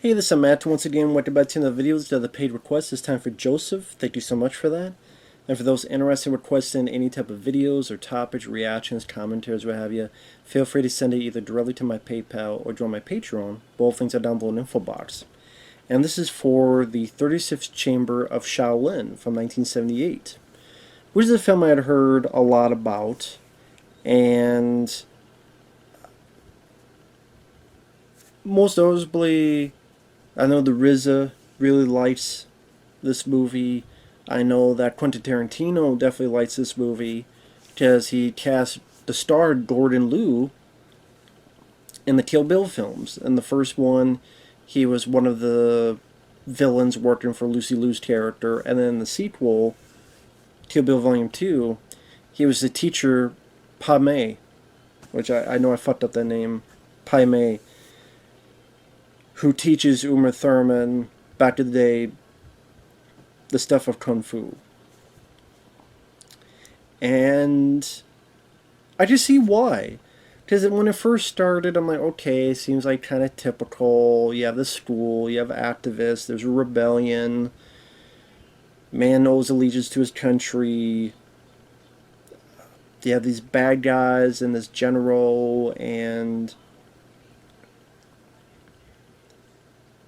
Hey, this is Matt once again. Welcome back to another video. This is the paid request. It's time for Joseph. Thank you so much for that. And for those interested in requesting any type of videos or topics, reactions, commentaries, what have you, feel free to send it either directly to my PayPal or join my Patreon. Both links are down below in the info box. And this is for the 36th Chamber of Shaolin from 1978, which is a film I had heard a lot about. And most notably, I know the RZA really likes this movie. I know that Quentin Tarantino definitely likes this movie because he cast the star Gordon Liu in the Kill Bill films. In the first one, he was one of the villains working for Lucy Liu's character, and then in the sequel, Kill Bill Volume 2, he was the teacher Padme, which I know I fucked up that name, Padme, who teaches Uma Thurman, back in the day, the stuff of Kung Fu. And I just see why. Because when it first started, I'm like, okay, it seems like kind of typical. You have the school, you have activists, there's a rebellion. Man owes allegiance to his country. You have these bad guys and this general, and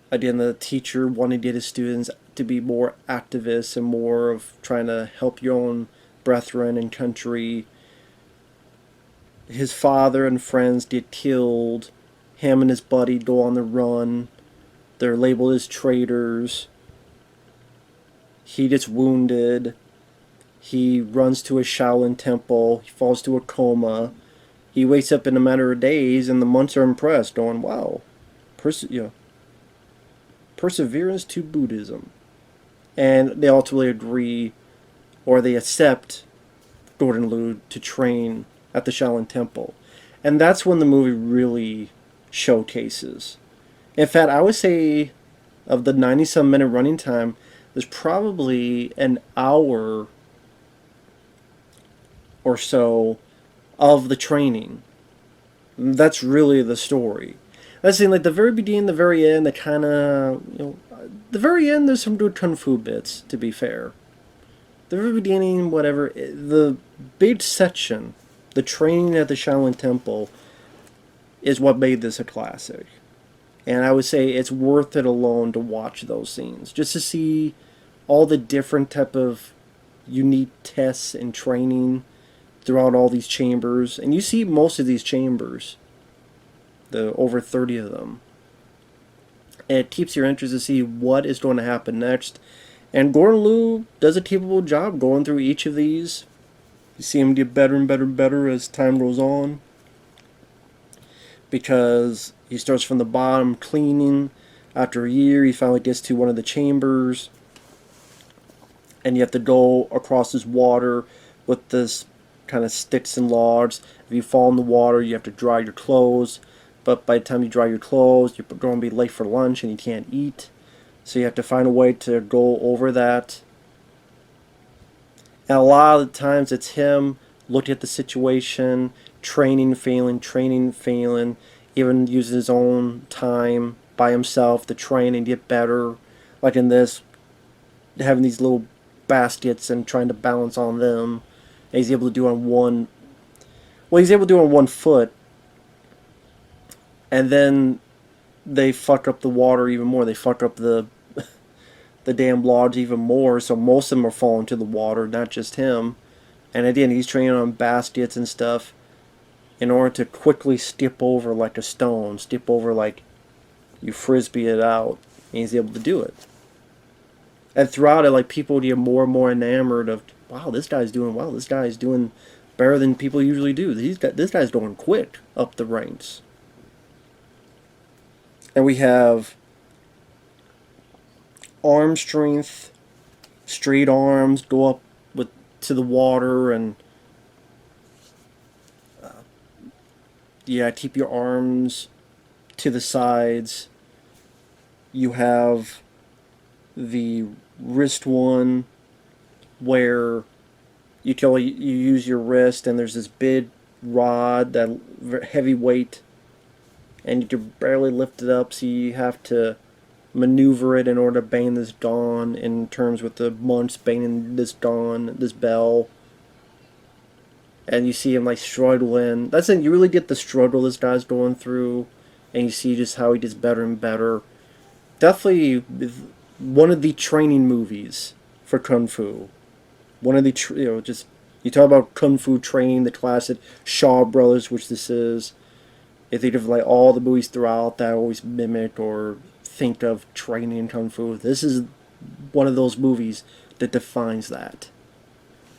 again, the teacher wanting to get his students to be more activists and more of trying to help your own brethren and country. His father and friends get killed. Him and his buddy go on the run. They're labeled as traitors. He gets wounded. He runs to a Shaolin temple. He falls to a coma. He wakes up in a matter of days, and the monks are impressed, going, wow, perseverance to Buddhism. And they ultimately agree, or they accept Gordon Liu to train at the Shaolin Temple. And that's when the movie really showcases. In fact, I would say of the 90-some minute running time, there's probably an hour or so of the training. That's really the story. That's the like the very beginning, the very end, the kind of, the very end, there's some good kung fu bits, to be fair. The very beginning, whatever, the big section, the training at the Shaolin Temple, is what made this a classic. And I would say it's worth it alone to watch those scenes, just to see all the different type of unique tests and training throughout all these chambers. And you see most of these chambers, the over 30 of them. And it keeps your interest to see what is going to happen next. And Gordon Liu does a capable job going through each of these. You see him get better and better and better as time goes on. Because he starts from the bottom cleaning. After a year, he finally gets to one of the chambers. And you have to go across this water with this kind of sticks and logs. If you fall in the water, you have to dry your clothes. But by the time you dry your clothes, you're going to be late for lunch and you can't eat. So you have to find a way to go over that. And a lot of the times it's him looking at the situation, training, failing, even using his own time by himself to train and get better. Like in this, having these little baskets and trying to balance on them. And he's able to do on one, well, he's able to do on one foot. And then they fuck up the water even more. They fuck up the damn logs even more. So most of them are falling to the water, not just him. And again, he's training on baskets and stuff in order to quickly skip over like a stone. Skip over like you frisbee it out. And he's able to do it. And throughout it, like, people get more and more enamored of, wow, this guy's doing well. This guy's doing better than people usually do. This guy's going quick up the ranks. And we have arm strength, straight arms, go up to the water, and yeah, keep your arms to the sides. You have the wrist one, where you use your wrist, and there's this big rod, that heavy weight, and you can barely lift it up, so you have to maneuver it in order to bang this dawn, in terms with the monks banging this dawn, this bell. And you see him like struggling. That's it. You really get the struggle this guy's going through, and you see just how he gets better and better. Definitely one of the training movies for kung fu. One of the just you talk about kung fu training, the classic Shaw Brothers, which this is. You think of like all the movies throughout that always mimic or think of training kung fu. This is one of those movies that defines that.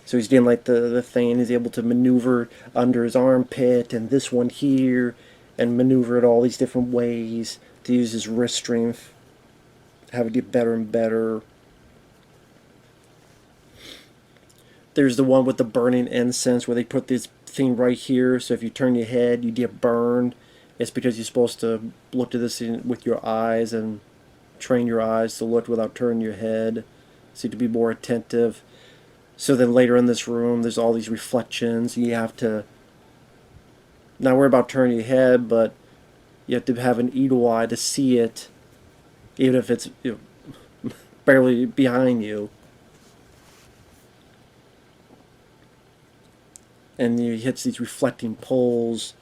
So he's doing like the thing. He's able to maneuver under his armpit and this one here, and maneuver it all these different ways to use his wrist strength, have it get better and better. There's the one with the burning incense where they put this thing right here. So if you turn your head, you get burned. It's because you're supposed to look at this with your eyes and train your eyes to look without turning your head, so to be more attentive. So then later in this room, there's all these reflections. You have to not worry about turning your head, but you have to have an eagle eye to see it, even if it's barely behind you. And he hits these reflecting poles.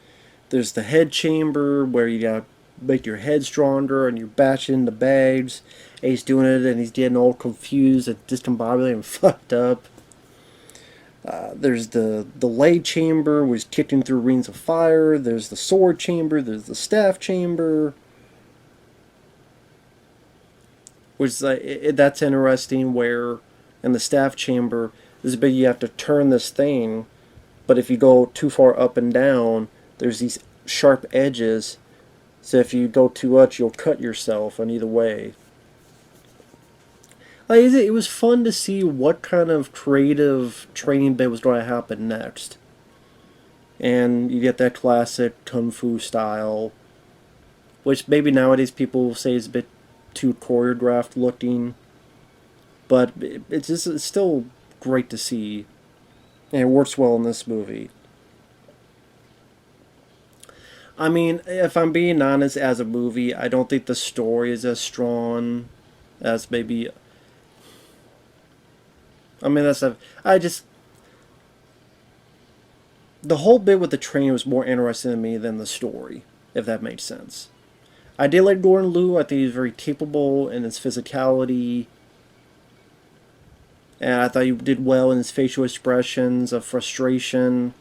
There's the head chamber where you gotta make your head stronger and you're bashing the bags. And he's doing it and he's getting all confused and discombobulated and fucked up. There's the lay chamber, which is kicking through rings of fire. There's the sword chamber. There's the staff chamber. Which is that's interesting, where in the staff chamber, there's a bit you have to turn this thing, but if you go too far up and down, there's these sharp edges. So if you go too much, you'll cut yourself on either way. Like, it was fun to see what kind of creative training bit was going to happen next. And you get that classic kung fu style, which maybe nowadays people say is a bit too choreographed looking, but it's still great to see, and it works well in this movie. I mean, if I'm being honest, as a movie, I don't think the story is as strong as maybe. I mean, I just. The whole bit with the training was more interesting to me than the story, if that makes sense. I did like Gordon Liu. I think he's very capable in his physicality. And I thought he did well in his facial expressions of frustration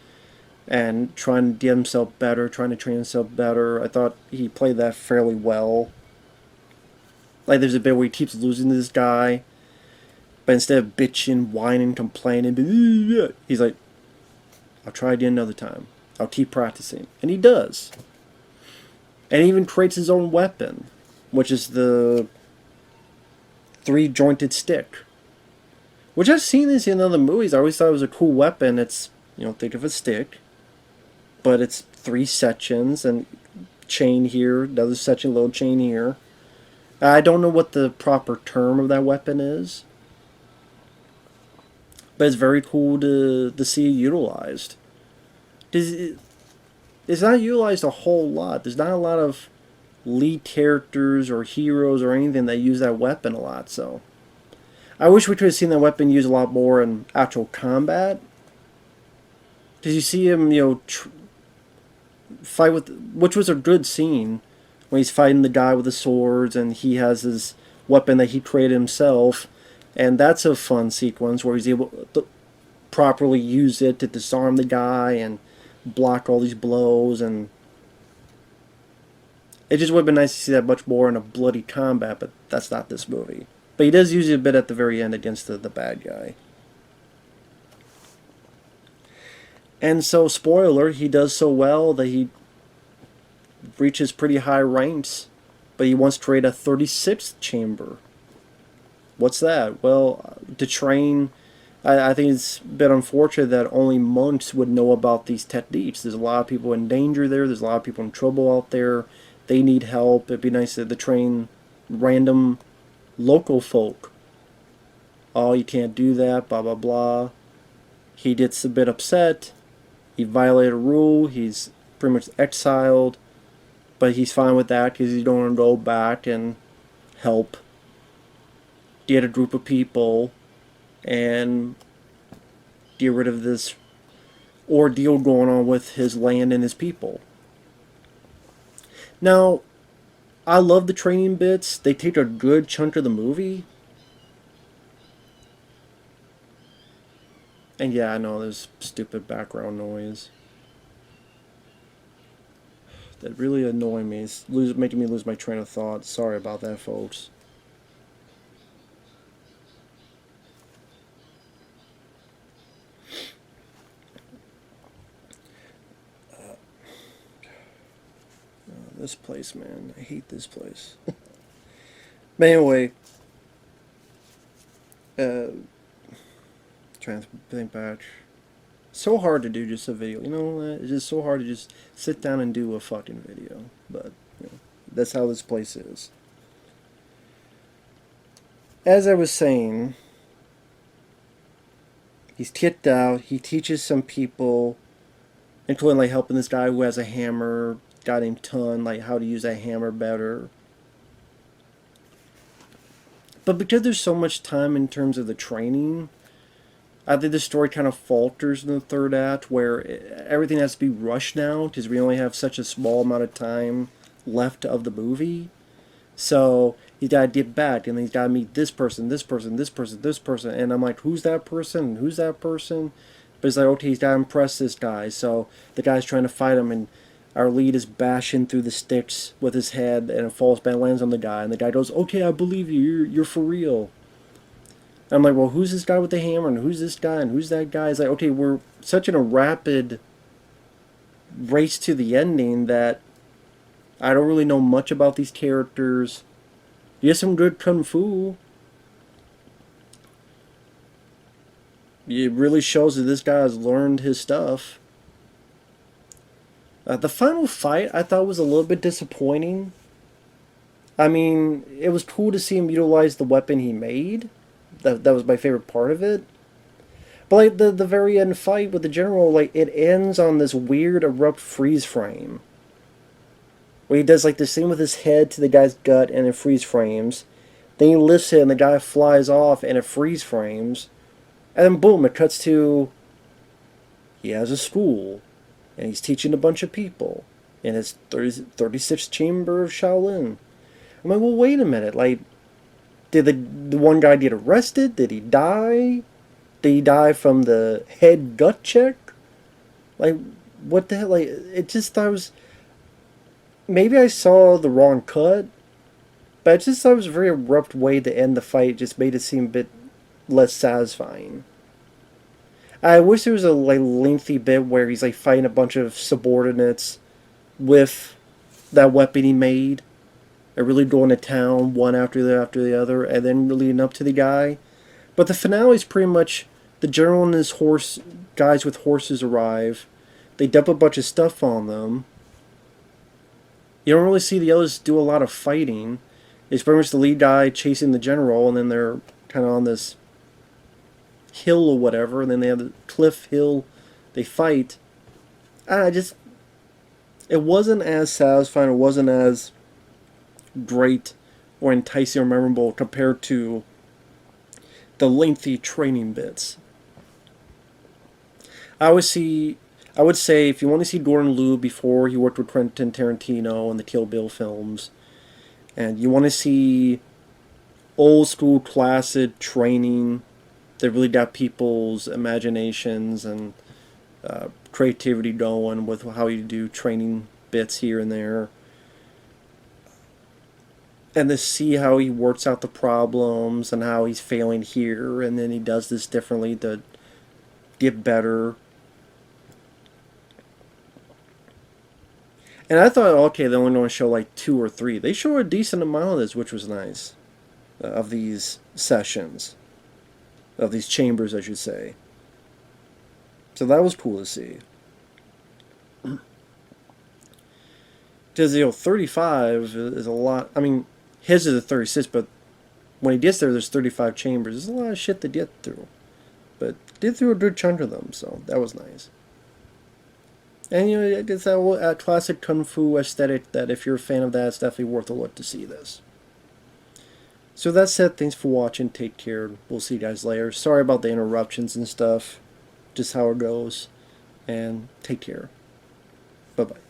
and trying to get himself better, trying to train himself better. I thought he played that fairly well. Like, there's a bit where he keeps losing to this guy, but instead of bitching, whining, complaining, he's like, I'll try again another time. I'll keep practicing. And he does. And he even creates his own weapon, which is the three-jointed stick. Which I've seen this in other movies. I always thought it was a cool weapon. It's, think of a stick, but it's three sections and chain here, another section, little chain here. I don't know what the proper term of that weapon is, but it's very cool to see it utilized. It's not utilized a whole lot. There's not a lot of lead characters or heroes or anything that use that weapon a lot, so I wish we could have seen that weapon used a lot more in actual combat. Because you see him, fight with, which was a good scene, when he's fighting the guy with the swords and he has his weapon that he created himself, and that's a fun sequence where he's able to properly use it to disarm the guy and block all these blows, and it just would have been nice to see that much more in a bloody combat, but that's not this movie. But he does use it a bit at the very end against the bad guy. And so, spoiler, he does so well that he reaches pretty high ranks, but he wants to create a 36th chamber. What's that? Well, to train, I think it's a bit unfortunate that only monks would know about these techniques. There's a lot of people in danger there. There's a lot of people in trouble out there. They need help. It'd be nice to train random local folk. Oh, you can't do that, blah, blah, blah. He gets a bit upset. He violated a rule. He's pretty much exiled. But he's fine with that because he don't want to go back and help get a group of people and get rid of this ordeal going on with his land and his people. Now, I love the training bits. They take a good chunk of the movie. And yeah, I know there's stupid background noise. That really annoyed me. It's making me lose my train of thought. Sorry about that, folks. This place, man. I hate this place. But anyway, trying to think back. So hard to do just a video. You know, it's just so hard to just sit down and do a fucking video. But you know, that's how this place is. As I was saying, he's kicked out. He teaches some people, including like helping this guy who has a hammer, guy named Ton, like how to use that hammer better. But because there's so much time in terms of the training, I think the story kind of falters in the third act, where everything has to be rushed now because we only have such a small amount of time left of the movie. So he's got to get back, and then he's got to meet this person, this person, this person, this person, and I'm like, who's that person? And who's that person? But it's like, okay, he's got to impress this guy. So the guy's trying to fight him, and our lead is bashing through the sticks with his head, and it falls back, lands on the guy, and the guy goes, okay, I believe you, you're for real. I'm like, well, who's this guy with the hammer, and who's this guy, and who's that guy? It's like, okay, we're such in a rapid race to the ending that I don't really know much about these characters. Yes, some good kung fu. It really shows that this guy has learned his stuff. The final fight I thought was a little bit disappointing. I mean, it was cool to see him utilize the weapon he made. That was my favorite part of it. But like the very end fight with the general, like it ends on this weird abrupt freeze frame. Where he does like this thing with his head to the guy's gut and it freeze frames. Then he lifts it and the guy flies off and it freeze frames. And then boom, it cuts to he has a school and he's teaching a bunch of people in his 36th Chamber of Shaolin. I'm like, well, wait a minute. Like, did the one guy get arrested? Did he die? Did he die from the head gut check? Like, what the hell? Like, it just thought it was. Maybe I saw the wrong cut, but I just thought it was a very abrupt way to end the fight. It just made it seem a bit less satisfying. I wish there was a like lengthy bit where he's like fighting a bunch of subordinates with that weapon he made. And really going to town one after the other, and then leading up to the guy. But the finale is pretty much the general and his horse guys with horses arrive. They dump a bunch of stuff on them. You don't really see the others do a lot of fighting. It's pretty much the lead guy chasing the general, and then they're kind of on this hill or whatever, and then they have the cliff hill. They fight. It wasn't as satisfying. It wasn't as great or enticing or memorable compared to the lengthy training bits. I would say if you want to see Gordon Liu before he worked with Quentin Tarantino in the Kill Bill films, and you want to see old school classic training that really got people's imaginations and creativity going with how you do training bits here and there, and to see how he works out the problems and how he's failing here and then he does this differently to get better. And I thought, okay, they're only going to show like 2 or 3. They show a decent amount of this, which was nice, of these sessions, of these chambers, I should say. So that was cool to see. Because, 35 is a lot. I mean, his is a 36, but when he gets there, there's 35 chambers. There's a lot of shit to get through. But did through a good chunk of them, so that was nice. And, it's that classic kung fu aesthetic that if you're a fan of that, it's definitely worth a look to see this. So that said, thanks for watching. Take care. We'll see you guys later. Sorry about the interruptions and stuff. Just how it goes. And take care. Bye-bye.